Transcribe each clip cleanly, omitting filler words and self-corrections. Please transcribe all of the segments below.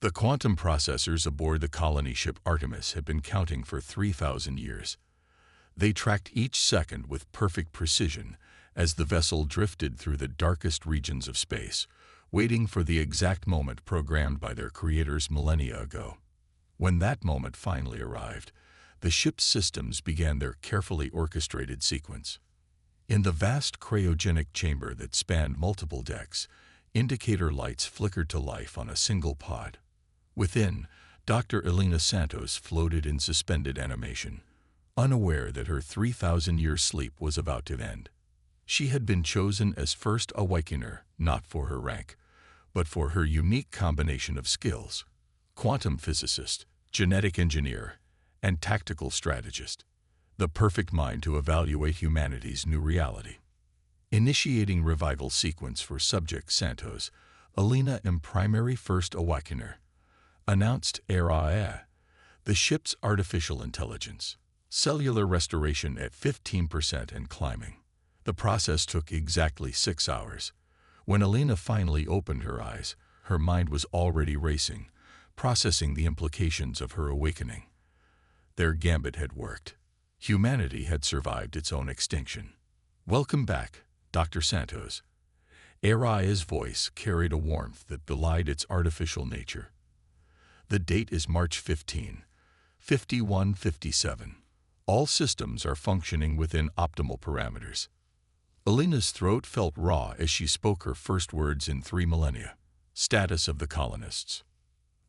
The quantum processors aboard the colony ship Artemis had been counting for 3,000 years. They tracked each second with perfect precision as the vessel drifted through the darkest regions of space, waiting for the exact moment programmed by their creators millennia ago. When that moment finally arrived, the ship's systems began their carefully orchestrated sequence. In the vast cryogenic chamber that spanned multiple decks, indicator lights flickered to life on a single pod. Within, Dr. Elena Santos floated in suspended animation, unaware that her 3,000-year sleep was about to end. She had been chosen as first awakener not for her rank, but for her unique combination of skills: quantum physicist, genetic engineer, and tactical strategist, the perfect mind to evaluate humanity's new reality. Initiating revival sequence for Subject Santos, Elena am primary first awakener, announced HFY, the ship's artificial intelligence. Cellular restoration at 15% and climbing. The process took exactly 6 hours. When Elena finally opened her eyes, her mind was already racing, processing the implications of her awakening. Their gambit had worked. Humanity had survived its own extinction. "Welcome back, Dr. Santos." HFY's voice carried a warmth that belied its artificial nature. "The date is March 15, 5157. All systems are functioning within optimal parameters." Elena's throat felt raw as she spoke her first words in 3 millennia. Status of the colonists.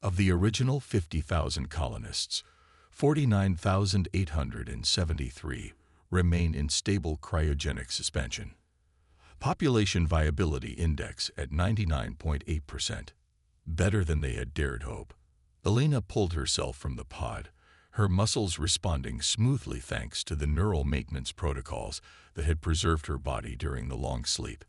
Of the original 50,000 colonists, 49,873 remain in stable cryogenic suspension. Population viability index at 99.8%. Better than they had dared hope. Elena pulled herself from the pod, her muscles responding smoothly thanks to the neural maintenance protocols that had preserved her body during the long sleep.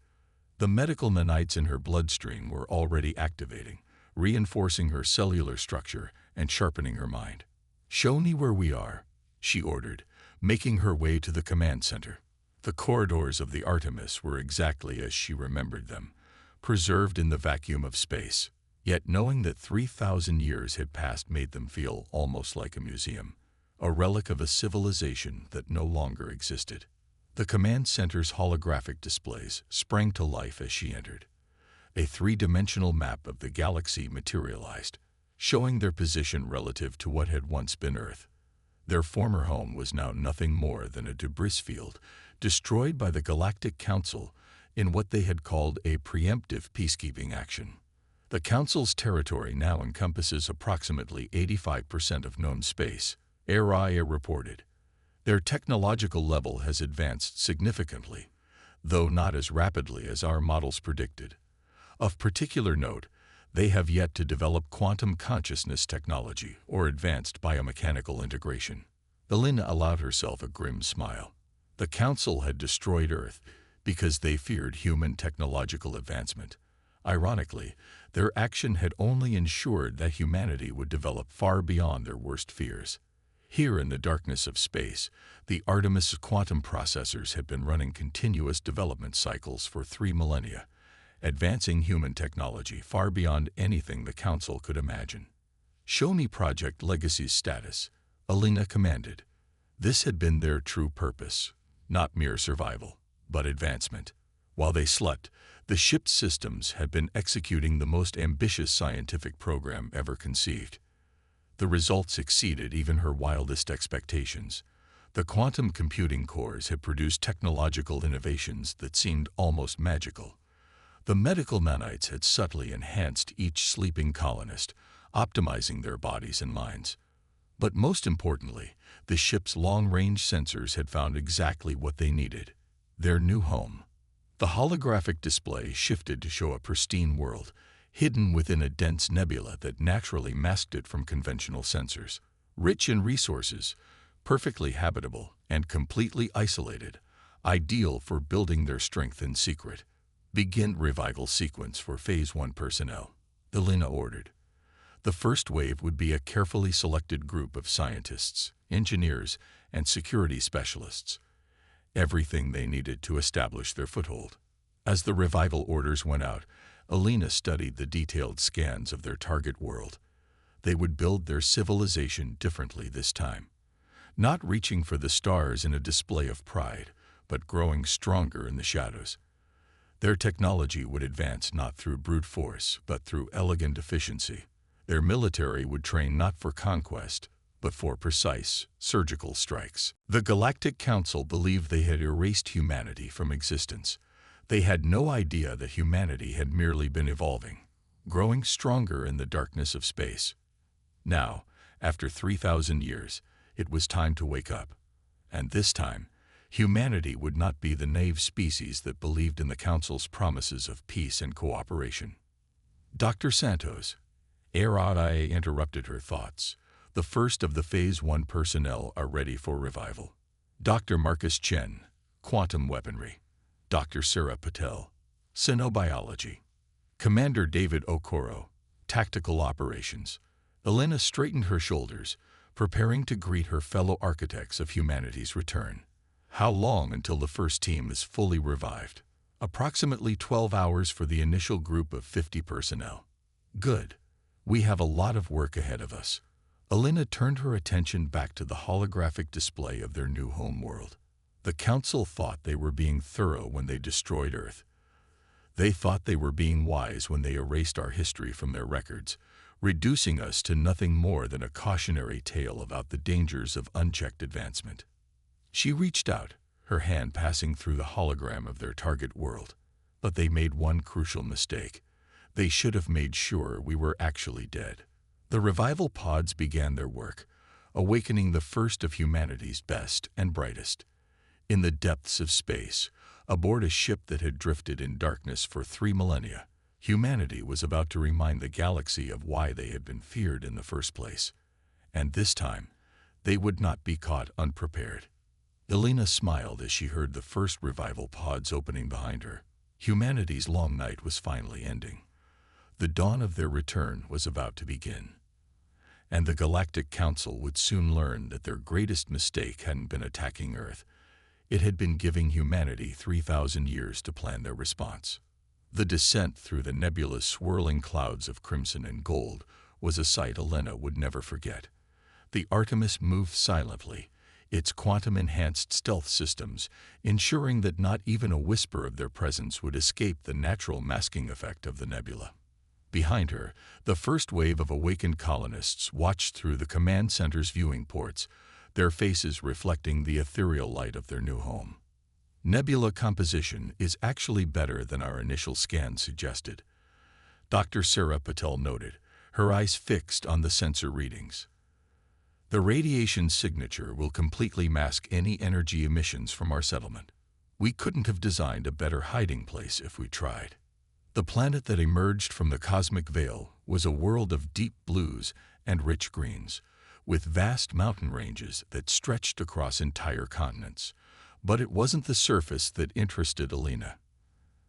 The medical nanites in her bloodstream were already activating, reinforcing her cellular structure and sharpening her mind. "Show me where we are," she ordered, making her way to the command center. The corridors of the Artemis were exactly as she remembered them, preserved in the vacuum of space. Yet knowing that 3,000 years had passed made them feel almost like a museum, a relic of a civilization that no longer existed. The command center's holographic displays sprang to life as she entered. A 3-dimensional map of the galaxy materialized, showing their position relative to what had once been Earth. Their former home was now nothing more than a debris field, destroyed by the Galactic Council in what they had called a preemptive peacekeeping action. The Council's territory now encompasses approximately 85% of known space, HFY reported. Their technological level has advanced significantly, though not as rapidly as our models predicted. Of particular note, they have yet to develop quantum consciousness technology or advanced biomechanical integration. Elena allowed herself a grim smile. The Council had destroyed Earth because they feared human technological advancement. Ironically, their action had only ensured that humanity would develop far beyond their worst fears. Here in the darkness of space, the Artemis quantum processors had been running continuous development cycles for 3 millennia, advancing human technology far beyond anything the Council could imagine. "Show me Project Legacy's status," Elena commanded. This had been their true purpose, not mere survival, but advancement. While they slept, the ship's systems had been executing the most ambitious scientific program ever conceived. The results exceeded even her wildest expectations. The quantum computing cores had produced technological innovations that seemed almost magical. The medical nanites had subtly enhanced each sleeping colonist, optimizing their bodies and minds. But most importantly, the ship's long-range sensors had found exactly what they needed: their new home. The holographic display shifted to show a pristine world, hidden within a dense nebula that naturally masked it from conventional sensors. Rich in resources, perfectly habitable, and completely isolated, ideal for building their strength in secret. "Begin revival sequence for Phase 1 personnel," Elena ordered. The first wave would be a carefully selected group of scientists, engineers, and security specialists. Everything they needed to establish their foothold. As the revival orders went out, Elena studied the detailed scans of their target world. They would build their civilization differently this time, not reaching for the stars in a display of pride, but growing stronger in the shadows. Their technology would advance not through brute force, but through elegant efficiency. Their military would train not for conquest, but for precise, surgical strikes. The Galactic Council believed they had erased humanity from existence. They had no idea that humanity had merely been evolving, growing stronger in the darkness of space. Now, after 3,000 years, it was time to wake up. And this time, humanity would not be the naive species that believed in the Council's promises of peace and cooperation. Dr. Santos, HFY interrupted her thoughts. The first of the Phase 1 personnel are ready for revival. Dr. Marcus Chen, quantum weaponry. Dr. Sarah Patel, xenobiology. Commander David Okoro, tactical operations. Elena straightened her shoulders, preparing to greet her fellow architects of humanity's return. How long until the first team is fully revived? Approximately 12 hours for the initial group of 50 personnel. Good. We have a lot of work ahead of us. Elena turned her attention back to the holographic display of their new home world. The Council thought they were being thorough when they destroyed Earth. They thought they were being wise when they erased our history from their records, reducing us to nothing more than a cautionary tale about the dangers of unchecked advancement. She reached out, her hand passing through the hologram of their target world. But they made one crucial mistake. They should have made sure we were actually dead. The revival pods began their work, awakening the first of humanity's best and brightest. In the depths of space, aboard a ship that had drifted in darkness for 3 millennia, humanity was about to remind the galaxy of why they had been feared in the first place. And this time, they would not be caught unprepared. Elena smiled as she heard the first revival pods opening behind her. Humanity's long night was finally ending. The dawn of their return was about to begin. And the Galactic Council would soon learn that their greatest mistake hadn't been attacking Earth. It had been giving humanity 3,000 years to plan their response. The descent through the nebulous swirling clouds of crimson and gold was a sight Elena would never forget. The Artemis moved silently, its quantum-enhanced stealth systems ensuring that not even a whisper of their presence would escape the natural masking effect of the nebula. Behind her, the first wave of awakened colonists watched through the command center's viewing ports, their faces reflecting the ethereal light of their new home. Nebula composition is actually better than our initial scan suggested, Dr. Sarah Patel noted, her eyes fixed on the sensor readings. The radiation signature will completely mask any energy emissions from our settlement. We couldn't have designed a better hiding place if we tried. The planet that emerged from the cosmic veil was a world of deep blues and rich greens, with vast mountain ranges that stretched across entire continents. But it wasn't the surface that interested Elena.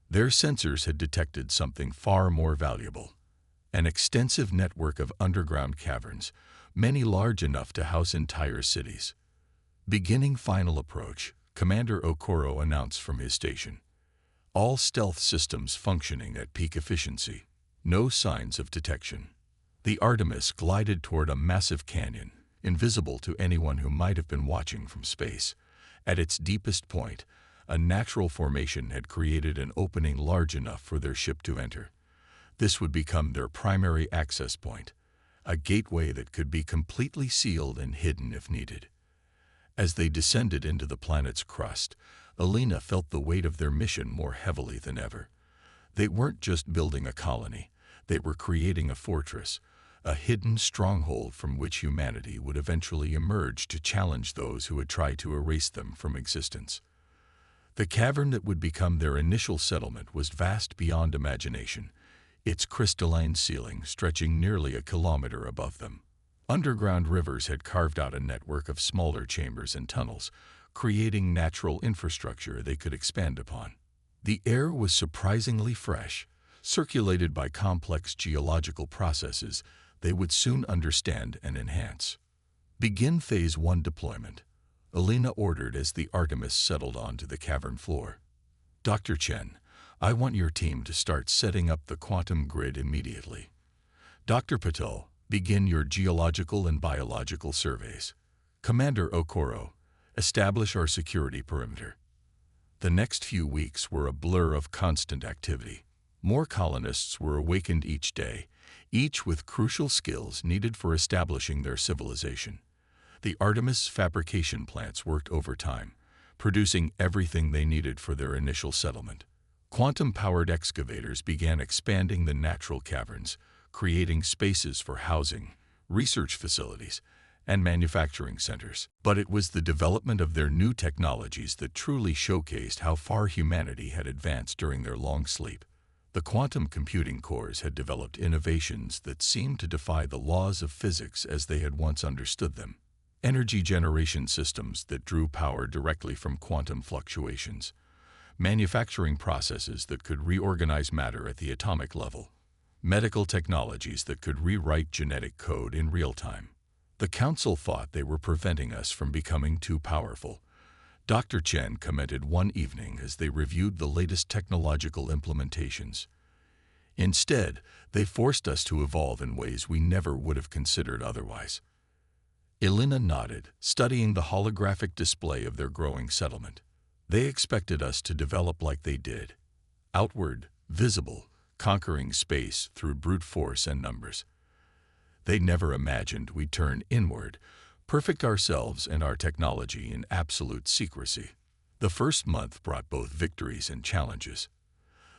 Their sensors had detected something far more valuable: an extensive network of underground caverns, many large enough to house entire cities. Beginning final approach, Commander Okoro announced from his station. All stealth systems functioning at peak efficiency. No signs of detection. The Artemis glided toward a massive canyon, invisible to anyone who might have been watching from space. At its deepest point, a natural formation had created an opening large enough for their ship to enter. This would become their primary access point, a gateway that could be completely sealed and hidden if needed. As they descended into the planet's crust, Elena felt the weight of their mission more heavily than ever. They weren't just building a colony, they were creating a fortress, a hidden stronghold from which humanity would eventually emerge to challenge those who had tried to erase them from existence. The cavern that would become their initial settlement was vast beyond imagination, its crystalline ceiling stretching nearly a kilometer above them. Underground rivers had carved out a network of smaller chambers and tunnels, creating natural infrastructure they could expand upon. The air was surprisingly fresh, circulated by complex geological processes they would soon understand and enhance. Begin Phase 1 deployment, Elena ordered as the Artemis settled onto the cavern floor. Dr. Chen, I want your team to start setting up the quantum grid immediately. Dr. Patel, Begin your geological and biological surveys. Commander Okoro, establish our security perimeter. The next few weeks were a blur of constant activity. More colonists were awakened each day, each with crucial skills needed for establishing their civilization. The Artemis fabrication plants worked overtime, producing everything they needed for their initial settlement. Quantum-powered excavators began expanding the natural caverns, creating spaces for housing, research facilities, and manufacturing centers. But it was the development of their new technologies that truly showcased how far humanity had advanced during their long sleep. The quantum computing cores had developed innovations that seemed to defy the laws of physics as they had once understood them. Energy generation systems that drew power directly from quantum fluctuations. Manufacturing processes that could reorganize matter at the atomic level. Medical technologies that could rewrite genetic code in real time. The Council thought they were preventing us from becoming too powerful. Dr. Chen commented one evening as they reviewed the latest technological implementations. Instead, they forced us to evolve in ways we never would have considered otherwise. Elena nodded, studying the holographic display of their growing settlement. They expected us to develop like they did. Outward, visible, conquering space through brute force and numbers. They never imagined we'd turn inward, perfect ourselves and our technology in absolute secrecy. The first month brought both victories and challenges.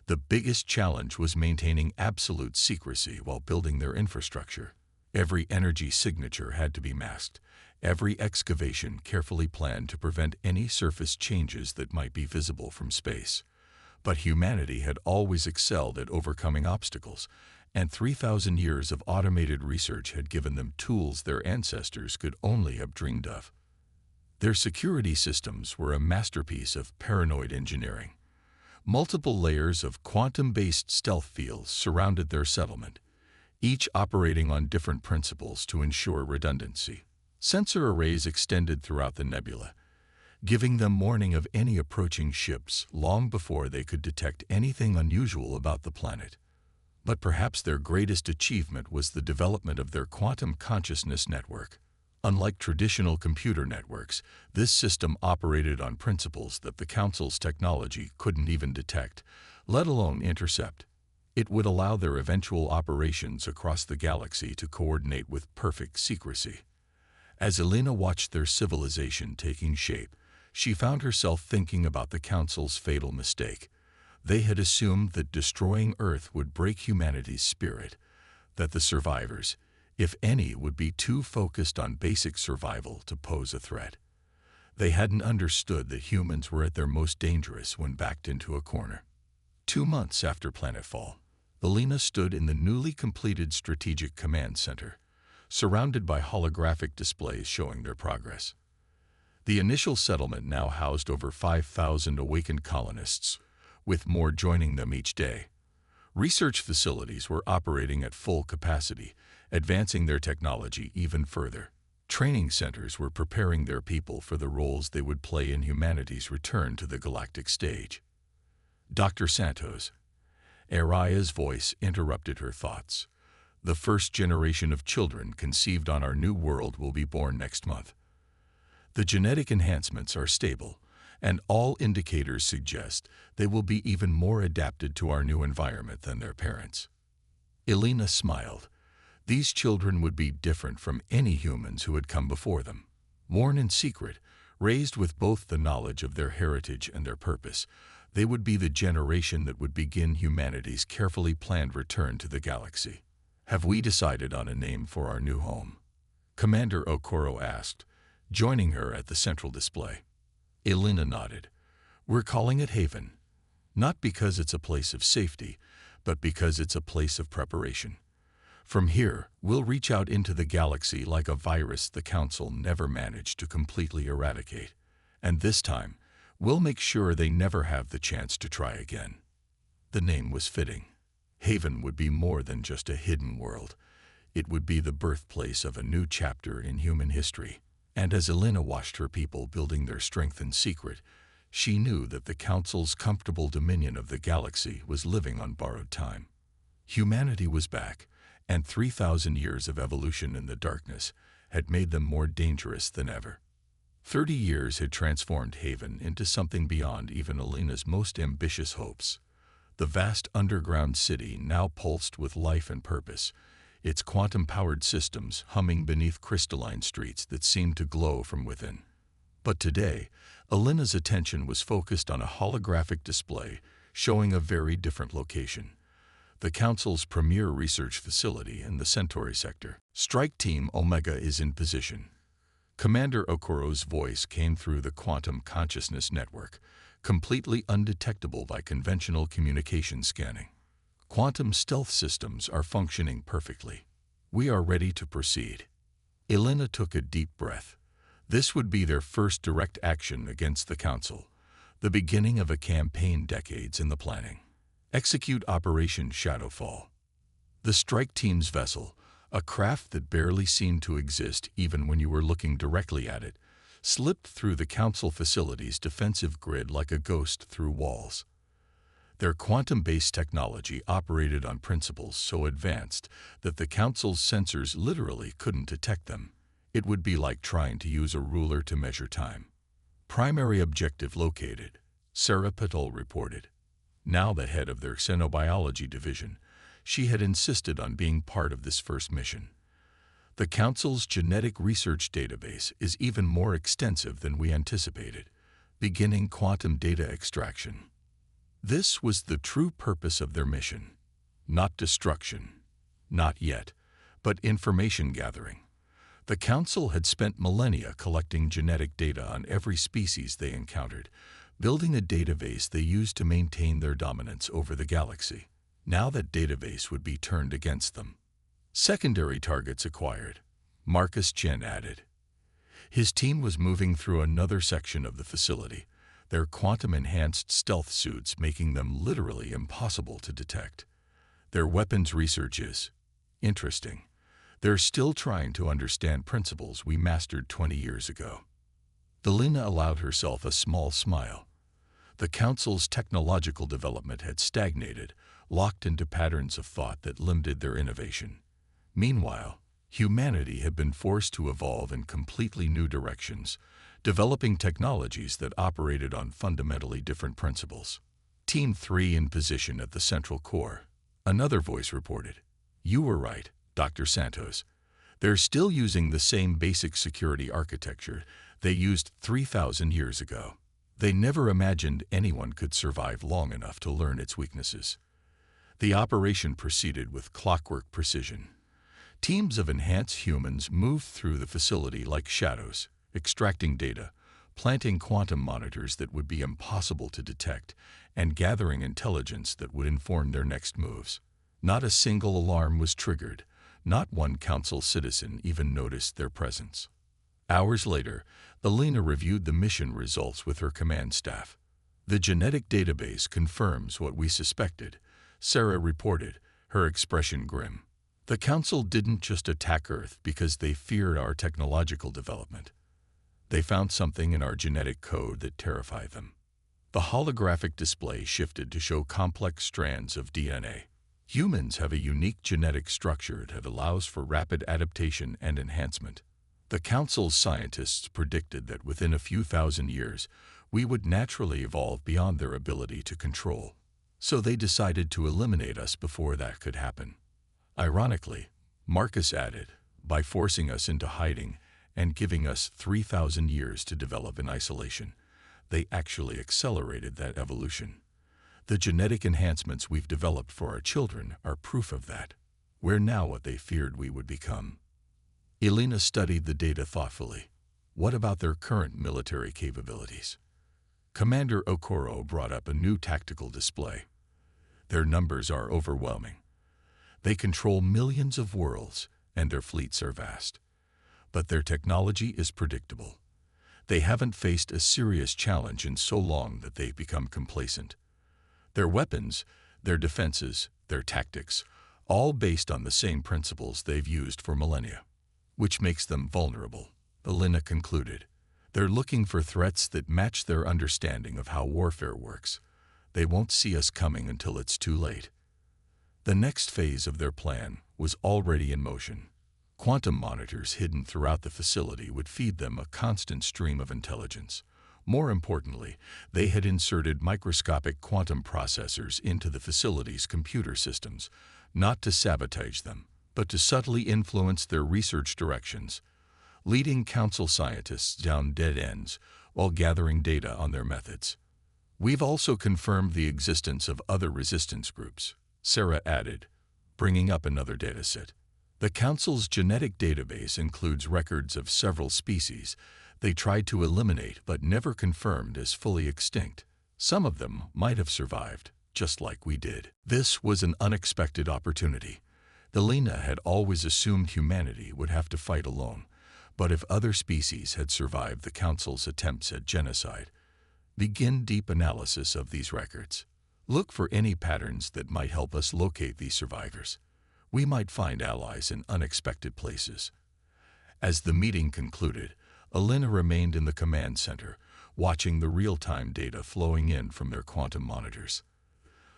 The biggest challenge was maintaining absolute secrecy while building their infrastructure. Every energy signature had to be masked, every excavation carefully planned to prevent any surface changes that might be visible from space. But humanity had always excelled at overcoming obstacles, and 3,000 years of automated research had given them tools their ancestors could only have dreamed of. Their security systems were a masterpiece of paranoid engineering. Multiple layers of quantum-based stealth fields surrounded their settlement, each operating on different principles to ensure redundancy. Sensor arrays extended throughout the nebula, giving them warning of any approaching ships long before they could detect anything unusual about the planet. But perhaps their greatest achievement was the development of their quantum consciousness network. Unlike traditional computer networks, this system operated on principles that the Council's technology couldn't even detect, let alone intercept. It would allow their eventual operations across the galaxy to coordinate with perfect secrecy. As Elena watched their civilization taking shape, she found herself thinking about the Council's fatal mistake. They had assumed that destroying Earth would break humanity's spirit, that the survivors, if any, would be too focused on basic survival to pose a threat. They hadn't understood that humans were at their most dangerous when backed into a corner. 2 months after planetfall, Elena stood in the newly completed Strategic Command Center, surrounded by holographic displays showing their progress. The initial settlement now housed over 5,000 awakened colonists, with more joining them each day. Research facilities were operating at full capacity, advancing their technology even further. Training centers were preparing their people for the roles they would play in humanity's return to the galactic stage. Dr. Santos, Araya's voice interrupted her thoughts. The first generation of children conceived on our new world will be born next month. The genetic enhancements are stable, and all indicators suggest they will be even more adapted to our new environment than their parents. Elena smiled. These children would be different from any humans who had come before them. Born in secret, raised with both the knowledge of their heritage and their purpose, they would be the generation that would begin humanity's carefully planned return to the galaxy. Have we decided on a name for our new home? Commander Okoro asked, joining her at the central display. Elena nodded. We're calling it Haven, not because it's a place of safety, but because it's a place of preparation. From here, we'll reach out into the galaxy like a virus the Council never managed to completely eradicate. And this time, we'll make sure they never have the chance to try again. The name was fitting. Haven would be more than just a hidden world. It would be the birthplace of a new chapter in human history. And as Elena watched her people building their strength in secret, she knew that the Council's comfortable dominion of the galaxy was living on borrowed time. Humanity was back, and 3,000 years of evolution in the darkness had made them more dangerous than ever. 30 years had transformed Haven into something beyond even Alina's most ambitious hopes. The vast underground city now pulsed with life and purpose, its quantum-powered systems humming beneath crystalline streets that seemed to glow from within. But today, Alina's attention was focused on a holographic display showing a very different location. The Council's premier research facility in the Centauri sector. Strike Team Omega is in position. Commander Okoro's voice came through the quantum consciousness network, completely undetectable by conventional communication scanning. Quantum stealth systems are functioning perfectly. We are ready to proceed. Alina took a deep breath. This would be their first direct action against the Council, the beginning of a campaign decades in the planning. Execute Operation Shadowfall. The strike team's vessel, a craft that barely seemed to exist even when you were looking directly at it, slipped through the Council facility's defensive grid like a ghost through walls. Their quantum-based technology operated on principles so advanced that the Council's sensors literally couldn't detect them. It would be like trying to use a ruler to measure time. Primary objective located, Sarah Patel reported. Now the head of their xenobiology division, she had insisted on being part of this first mission. The Council's genetic research database is even more extensive than we anticipated, beginning quantum data extraction. This was the true purpose of their mission. Not destruction. Not yet, but information gathering. The Council had spent millennia collecting genetic data on every species they encountered, building a database they used to maintain their dominance over the galaxy. Now that database would be turned against them. Secondary targets acquired, Marcus Chen added. His team was moving through another section of the facility, their quantum-enhanced stealth suits making them literally impossible to detect. Their weapons research is interesting. They're still trying to understand principles we mastered 20 years ago. Alina allowed herself a small smile. The Council's technological development had stagnated, locked into patterns of thought that limited their innovation. Meanwhile, humanity had been forced to evolve in completely new directions, developing technologies that operated on fundamentally different principles. Team 3 in position at the central core. Another voice reported. You were right, Dr. Santos. They're still using the same basic security architecture they used 3,000 years ago. They never imagined anyone could survive long enough to learn its weaknesses. The operation proceeded with clockwork precision. Teams of enhanced humans moved through the facility like shadows, extracting data, planting quantum monitors that would be impossible to detect, and gathering intelligence that would inform their next moves. Not a single alarm was triggered. Not one Council citizen even noticed their presence. Hours later, Alina reviewed the mission results with her command staff. The genetic database confirms what we suspected, Sarah reported, her expression grim. The Council didn't just attack Earth because they feared our technological development. They found something in our genetic code that terrified them. The holographic display shifted to show complex strands of DNA. Humans have a unique genetic structure that allows for rapid adaptation and enhancement. The Council's scientists predicted that within a few thousand years, we would naturally evolve beyond their ability to control. So they decided to eliminate us before that could happen. Ironically, Marcus added, by forcing us into hiding and giving us 3,000 years to develop in isolation, they actually accelerated that evolution. The genetic enhancements we've developed for our children are proof of that. We're now what they feared we would become. Alina studied the data thoughtfully. What about their current military capabilities? Commander Okoro brought up a new tactical display. Their numbers are overwhelming. They control millions of worlds, and their fleets are vast. But their technology is predictable. They haven't faced a serious challenge in so long that they've become complacent. Their weapons, their defenses, their tactics, all based on the same principles they've used for millennia. Which makes them vulnerable, Alina concluded. They're looking for threats that match their understanding of how warfare works. They won't see us coming until it's too late. The next phase of their plan was already in motion. Quantum monitors hidden throughout the facility would feed them a constant stream of intelligence. More importantly, they had inserted microscopic quantum processors into the facility's computer systems, not to sabotage them, but to subtly influence their research directions, leading council scientists down dead ends while gathering data on their methods. We've also confirmed the existence of other resistance groups, Sarah added, bringing up another dataset. The Council's genetic database includes records of several species they tried to eliminate but never confirmed as fully extinct. Some of them might have survived, just like we did. This was an unexpected opportunity. Elena had always assumed humanity would have to fight alone, but if other species had survived the Council's attempts at genocide, begin deep analysis of these records. Look for any patterns that might help us locate these survivors. We might find allies in unexpected places. As the meeting concluded, Elena remained in the command center, watching the real-time data flowing in from their quantum monitors.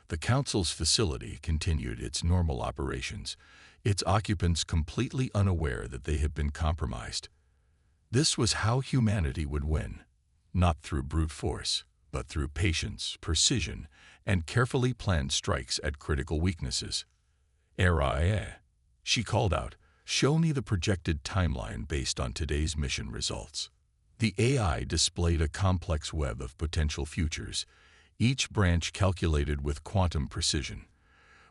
The Council's facility continued its normal operations, its occupants completely unaware that they had been compromised. This was how humanity would win, not through brute force, but through patience, precision, and carefully planned strikes at critical weaknesses. "Era," she called out, "show me the projected timeline based on today's mission results." The AI displayed a complex web of potential futures, each branch calculated with quantum precision.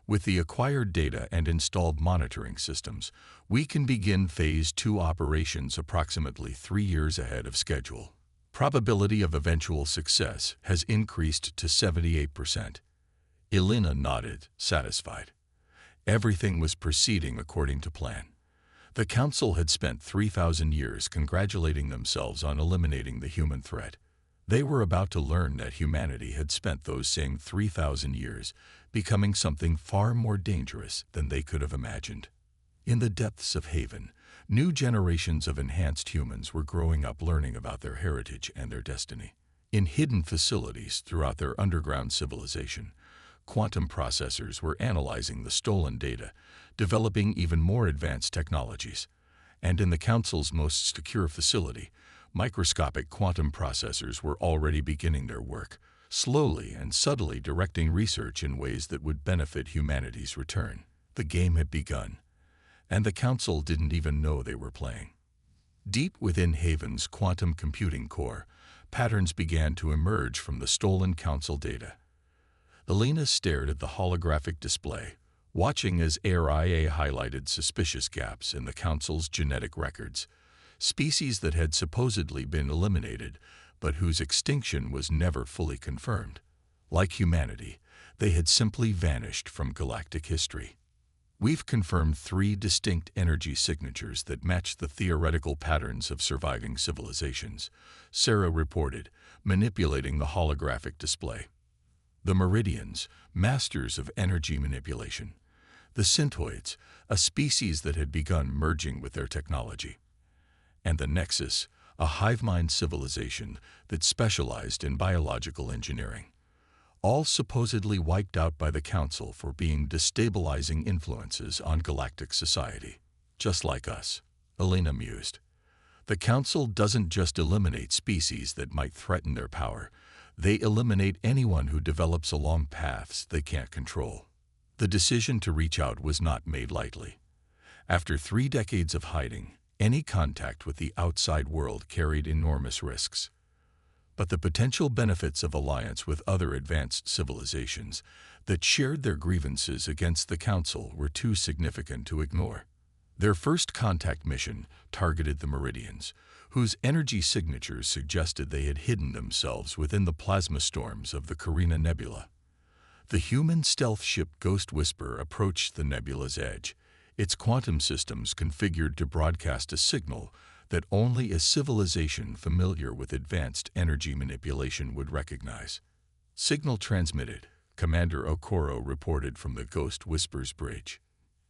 With the acquired data and installed monitoring systems, we can begin Phase 2 operations approximately 3 years ahead of schedule. Probability of eventual success has increased to 78%. Elena nodded, satisfied. Everything was proceeding according to plan. The Council had spent 3,000 years congratulating themselves on eliminating the human threat. They were about to learn that humanity had spent those same 3,000 years becoming something far more dangerous than they could have imagined. In the depths of Haven, new generations of enhanced humans were growing up learning about their heritage and their destiny. In hidden facilities throughout their underground civilization, quantum processors were analyzing the stolen data, developing even more advanced technologies. And in the Council's most secure facility, microscopic quantum processors were already beginning their work, slowly and subtly directing research in ways that would benefit humanity's return. The game had begun, and the Council didn't even know they were playing. Deep within Haven's quantum computing core, patterns began to emerge from the stolen Council data. Elena stared at the holographic display, watching as AIA highlighted suspicious gaps in the Council's genetic records, species that had supposedly been eliminated, but whose extinction was never fully confirmed. Like humanity, they had simply vanished from galactic history. "We've confirmed 3 distinct energy signatures that match the theoretical patterns of surviving civilizations," Sarah reported, manipulating the holographic display. The Meridians, masters of energy manipulation. The Syntoids, a species that had begun merging with their technology. And the Nexus, a hive-mind civilization that specialized in biological engineering. All supposedly wiped out by the Council for being destabilizing influences on galactic society. Just like us, Elena mused. The Council doesn't just eliminate species that might threaten their power. They eliminate anyone who develops along paths they can't control. The decision to reach out was not made lightly. After 3 decades of hiding, any contact with the outside world carried enormous risks. But the potential benefits of alliance with other advanced civilizations that shared their grievances against the Council were too significant to ignore. Their first contact mission targeted the Meridians, whose energy signatures suggested they had hidden themselves within the plasma storms of the Carina Nebula. The human stealth ship Ghost Whisper approached the nebula's edge, its quantum systems configured to broadcast a signal that only a civilization familiar with advanced energy manipulation would recognize. "Signal transmitted," Commander Okoro reported from the Ghost Whisper's bridge.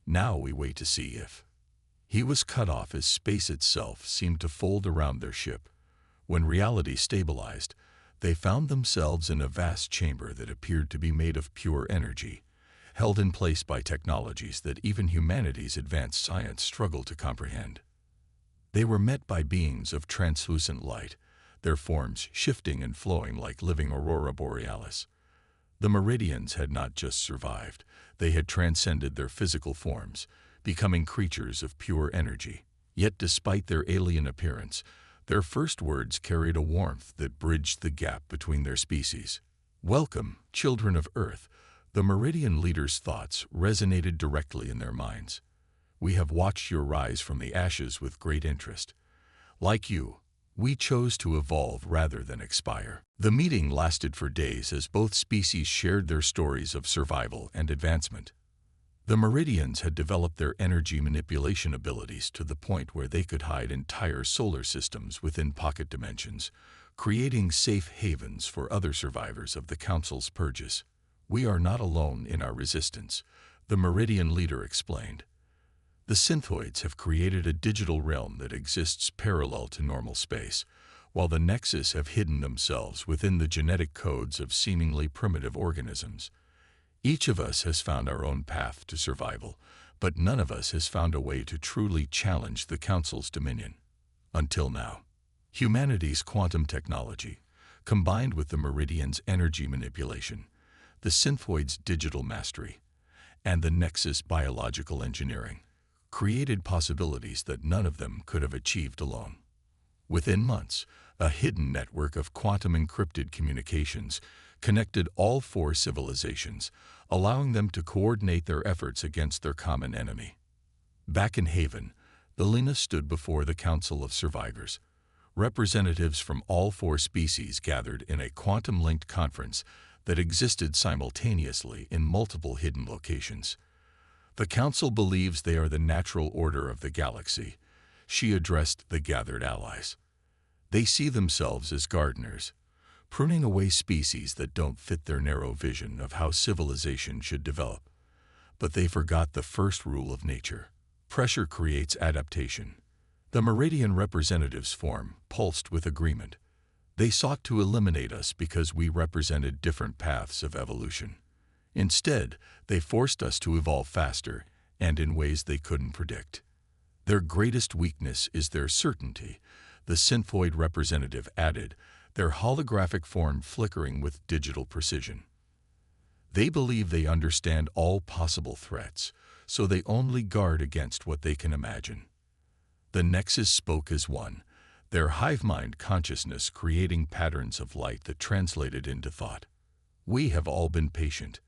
"Now we wait to see if..." He was cut off as space itself seemed to fold around their ship. When reality stabilized, they found themselves in a vast chamber that appeared to be made of pure energy, held in place by technologies that even humanity's advanced science struggled to comprehend. They were met by beings of translucent light, their forms shifting and flowing like living aurora borealis. The Meridians had not just survived, they had transcended their physical forms, becoming creatures of pure energy. Yet despite their alien appearance, their first words carried a warmth that bridged the gap between their species. "Welcome, children of Earth." The Meridian leaders' thoughts resonated directly in their minds. "We have watched your rise from the ashes with great interest. Like you, we chose to evolve rather than expire." The meeting lasted for days as both species shared their stories of survival and advancement. The Meridians had developed their energy manipulation abilities to the point where they could hide entire solar systems within pocket dimensions, creating safe havens for other survivors of the Council's purges. "We are not alone in our resistance," the Meridian leader explained. "The Synthoids have created a digital realm that exists parallel to normal space, while the Nexus have hidden themselves within the genetic codes of seemingly primitive organisms. Each of us has found our own path to survival, but none of us has found a way to truly challenge the Council's dominion. Until now." Humanity's quantum technology, combined with the Meridian's energy manipulation, the Synthoid's digital mastery, and the Nexus biological engineering, created possibilities that none of them could have achieved alone. Within months, a hidden network of quantum encrypted communications connected all four civilizations, allowing them to coordinate their efforts against their common enemy. Back in Haven, Elena stood before the Council of Survivors. Representatives from all four species gathered in a quantum-linked conference that existed simultaneously in multiple hidden locations. "The Council believes they are the natural order of the galaxy," she addressed the gathered allies. "They see themselves as gardeners, pruning away species that don't fit their narrow vision of how civilization should develop. But they forgot the first rule of nature: pressure creates adaptation." The Meridian representatives' form pulsed with agreement. "They sought to eliminate us because we represented different paths of evolution. Instead, they forced us to evolve faster and in ways they couldn't predict. Their greatest weakness is their certainty," the Synthoid representative added, their holographic form flickering with digital precision. "They believe they understand all possible threats, so they only guard against what they can imagine." The Nexus spoke as one, their hive-mind consciousness creating patterns of light that translated into thought. "We have all been patient.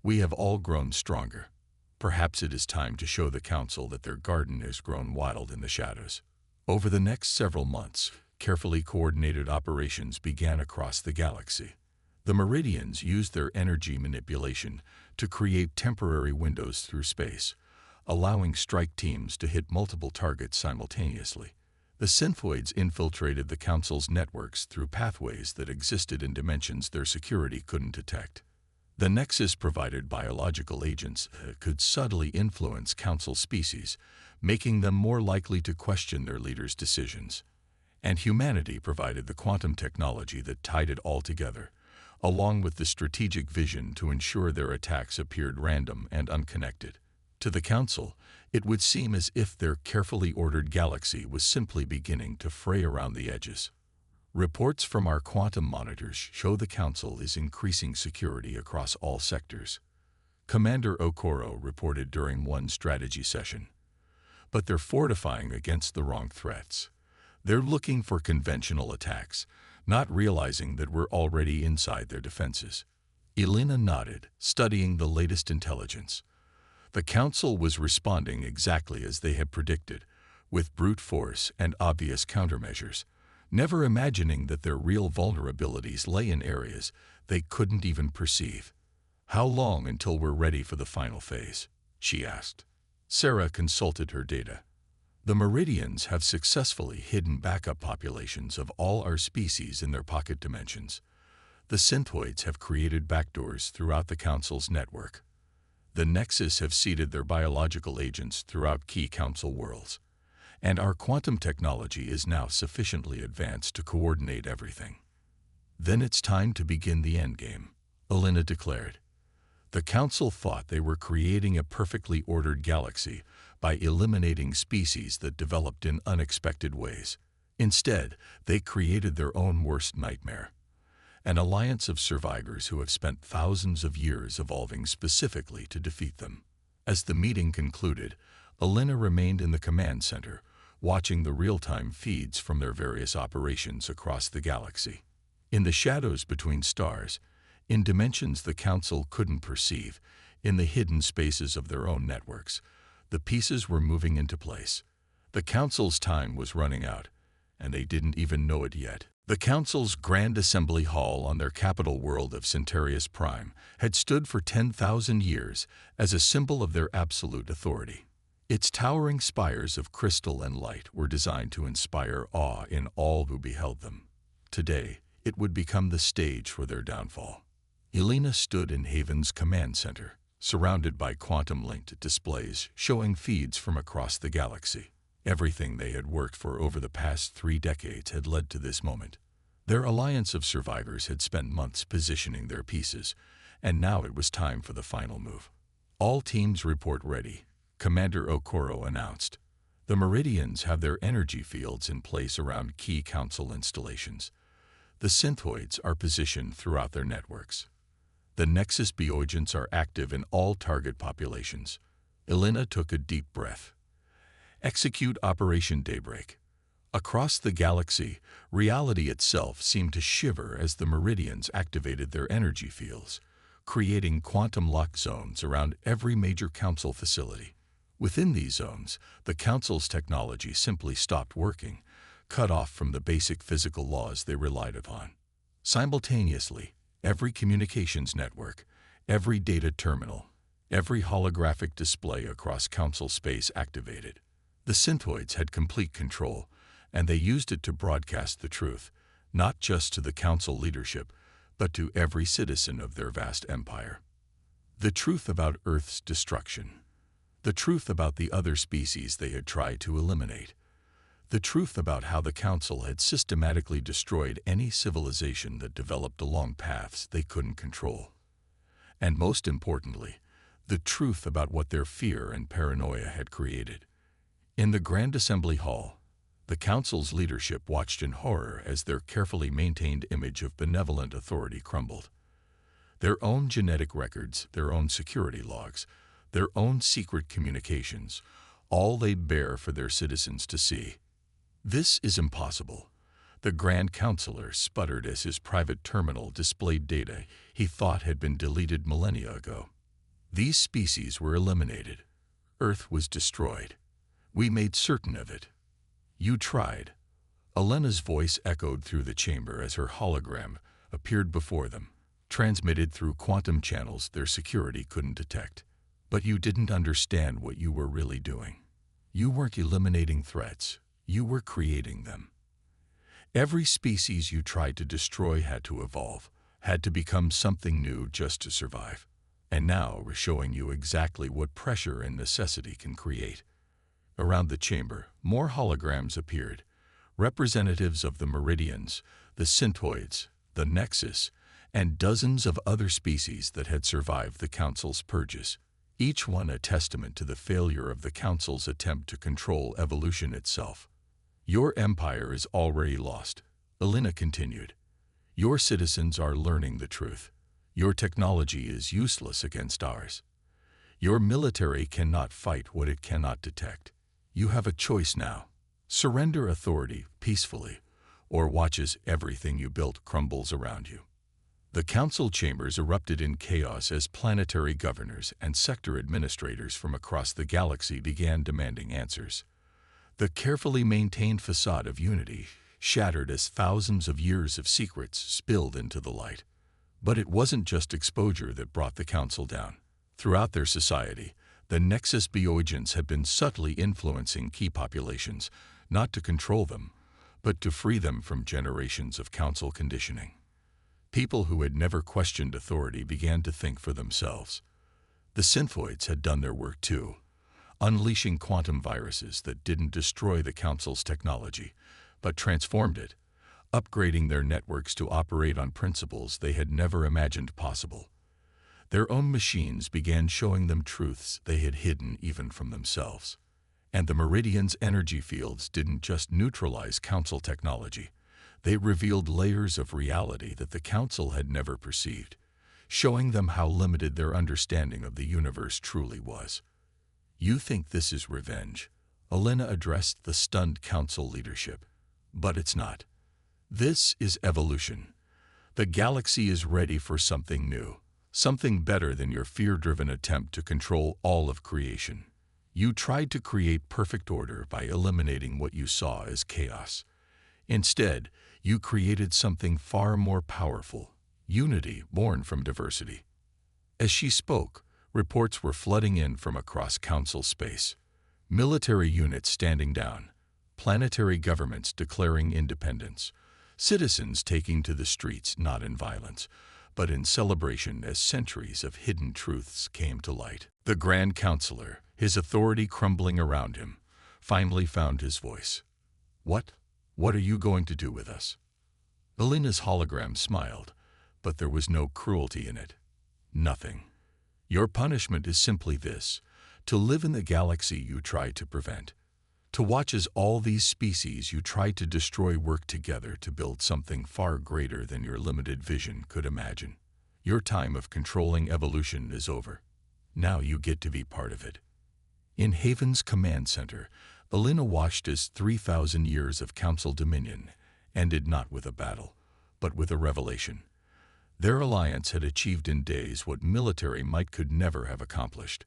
We have all grown stronger. Perhaps it is time to show the Council that their garden has grown wild in the shadows." Over the next several months, carefully coordinated operations began across the galaxy. The Meridians used their energy manipulation to create temporary windows through space, allowing strike teams to hit multiple targets simultaneously. The Synthoids infiltrated the Council's networks through pathways that existed in dimensions their security couldn't detect. The Nexus provided biological agents that could subtly influence Council species, making them more likely to question their leaders' decisions. And humanity provided the quantum technology that tied it all together, along with the strategic vision to ensure their attacks appeared random and unconnected. To the Council, it would seem as if their carefully ordered galaxy was simply beginning to fray around the edges. "Reports from our quantum monitors show the Council is increasing security across all sectors," Commander Okoro reported during one strategy session. "But they're fortifying against the wrong threats. They're looking for conventional attacks, not realizing that we're already inside their defenses." Elena nodded, studying the latest intelligence. The Council was responding exactly as they had predicted, with brute force and obvious countermeasures, never imagining that their real vulnerabilities lay in areas they couldn't even perceive. "How long until we're ready for the final phase?" she asked. Sarah consulted her data. "The Meridians have successfully hidden backup populations of all our species in their pocket dimensions. The Synthoids have created backdoors throughout the Council's network. The Nexus have seeded their biological agents throughout key Council worlds. And our quantum technology is now sufficiently advanced to coordinate everything." "Then it's time to begin the endgame," Elena declared. The Council thought they were creating a perfectly ordered galaxy by eliminating species that developed in unexpected ways. Instead, they created their own worst nightmare, an alliance of survivors who have spent thousands of years evolving specifically to defeat them. As the meeting concluded, Elena remained in the command center, watching the real-time feeds from their various operations across the galaxy. In the shadows between stars, in dimensions the Council couldn't perceive, in the hidden spaces of their own networks, the pieces were moving into place. The Council's time was running out, and they didn't even know it yet. The Council's Grand Assembly Hall on their capital world of Centaurus Prime had stood for 10,000 years as a symbol of their absolute authority. Its towering spires of crystal and light were designed to inspire awe in all who beheld them. Today, it would become the stage for their downfall. Elena stood in Haven's command center, surrounded by quantum-linked displays showing feeds from across the galaxy. Everything they had worked for over the past 3 decades had led to this moment. Their alliance of survivors had spent months positioning their pieces, and now it was time for the final move. All teams report ready, Commander Okoro announced. The Meridians have their energy fields in place around key Council installations. The synthoids are positioned throughout their networks. The Nexus bioagents are active in all target populations. Elena took a deep breath. Execute Operation Daybreak. Across the galaxy, reality itself seemed to shiver as the Meridians activated their energy fields, creating quantum lock zones around every major Council facility. Within these zones, the Council's technology simply stopped working, cut off from the basic physical laws they relied upon. Simultaneously, every communications network, every data terminal, every holographic display across Council space activated. The synthoids had complete control, and they used it to broadcast the truth, not just to the Council leadership, but to every citizen of their vast empire. The truth about Earth's destruction. The truth about the other species they had tried to eliminate. The truth about how the Council had systematically destroyed any civilization that developed along paths they couldn't control. And most importantly, the truth about what their fear and paranoia had created. In the Grand Assembly Hall, the Council's leadership watched in horror as their carefully maintained image of benevolent authority crumbled. Their own genetic records, their own security logs, their own secret communications, all laid bare for their citizens to see. This is impossible. The Grand Councilor sputtered as his private terminal displayed data he thought had been deleted millennia ago. These species were eliminated. Earth was destroyed. We made certain of it. You tried. Elena's voice echoed through the chamber as her hologram appeared before them, transmitted through quantum channels their security couldn't detect. But you didn't understand what you were really doing. You weren't eliminating threats. You were creating them. Every species you tried to destroy had to evolve, had to become something new just to survive. And now we're showing you exactly what pressure and necessity can create. Around the chamber, more holograms appeared, representatives of the Meridians, the synthoids, the Nexus, and dozens of other species that had survived the Council's purges, each one a testament to the failure of the Council's attempt to control evolution itself. Your empire is already lost, Elena continued. Your citizens are learning the truth. Your technology is useless against ours. Your military cannot fight what it cannot detect. You have a choice now. Surrender authority peacefully, or watch as everything you built crumbles around you. The Council chambers erupted in chaos as planetary governors and sector administrators from across the galaxy began demanding answers. The carefully maintained facade of unity shattered as thousands of years of secrets spilled into the light. But it wasn't just exposure that brought the Council down. Throughout their society, the Nexus bioagents had been subtly influencing key populations, not to control them, but to free them from generations of Council conditioning. People who had never questioned authority began to think for themselves. The synthoids had done their work too, unleashing quantum viruses that didn't destroy the Council's technology, but transformed it, upgrading their networks to operate on principles they had never imagined possible. Their own machines began showing them truths they had hidden even from themselves. And the Meridian's energy fields didn't just neutralize Council technology. They revealed layers of reality that the Council had never perceived, showing them how limited their understanding of the universe truly was. "You think this is revenge?" Elena addressed the stunned Council leadership. "But it's not. This is evolution. The galaxy is ready for something new, something better than your fear-driven attempt to control all of creation. You tried to create perfect order by eliminating what you saw as chaos. Instead, you created something far more powerful, unity born from diversity." As she spoke, reports were flooding in from across Council space. Military units standing down, planetary governments declaring independence, citizens taking to the streets not in violence, but in celebration as centuries of hidden truths came to light. The Grand Counselor, his authority crumbling around him, finally found his voice. What are you going to do with us?" Elena's hologram smiled, but there was no cruelty in it. "Nothing. Your punishment is simply this: to live in the galaxy you try to prevent. To watch as all these species you try to destroy work together to build something far greater than your limited vision could imagine. Your time of controlling evolution is over. Now you get to be part of it." In Haven's command center, Elena watched as 3,000 years of Council dominion ended not with a battle, but with a revelation. Their alliance had achieved in days what military might could never have accomplished: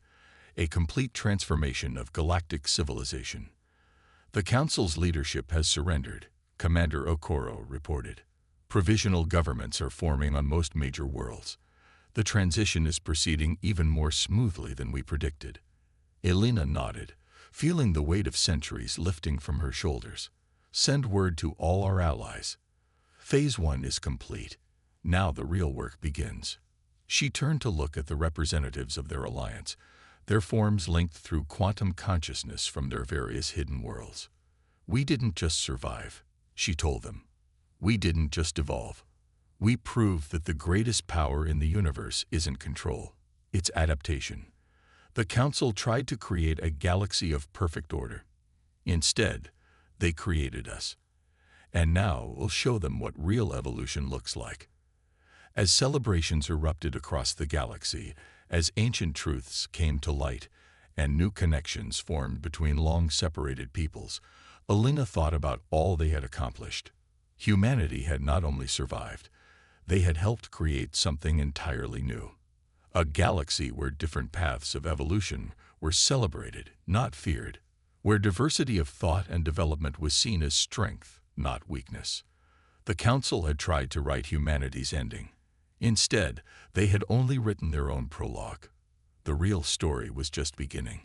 a complete transformation of galactic civilization. "The Council's leadership has surrendered," Commander Okoro reported. "Provisional governments are forming on most major worlds. The transition is proceeding even more smoothly than we predicted." Elena nodded, feeling the weight of centuries lifting from her shoulders. "Send word to all our allies. Phase 1 is complete. Now the real work begins." She turned to look at the representatives of their alliance, their forms linked through quantum consciousness from their various hidden worlds. "We didn't just survive," she told them. "We didn't just evolve. We proved that the greatest power in the universe isn't control, it's adaptation. The Council tried to create a galaxy of perfect order. Instead, they created us. And now we'll show them what real evolution looks like." As celebrations erupted across the galaxy, as ancient truths came to light, and new connections formed between long-separated peoples, Elena thought about all they had accomplished. Humanity had not only survived, they had helped create something entirely new. A galaxy where different paths of evolution were celebrated, not feared, where diversity of thought and development was seen as strength, not weakness. The Council had tried to write humanity's ending. Instead, they had only written their own prologue. The real story was just beginning.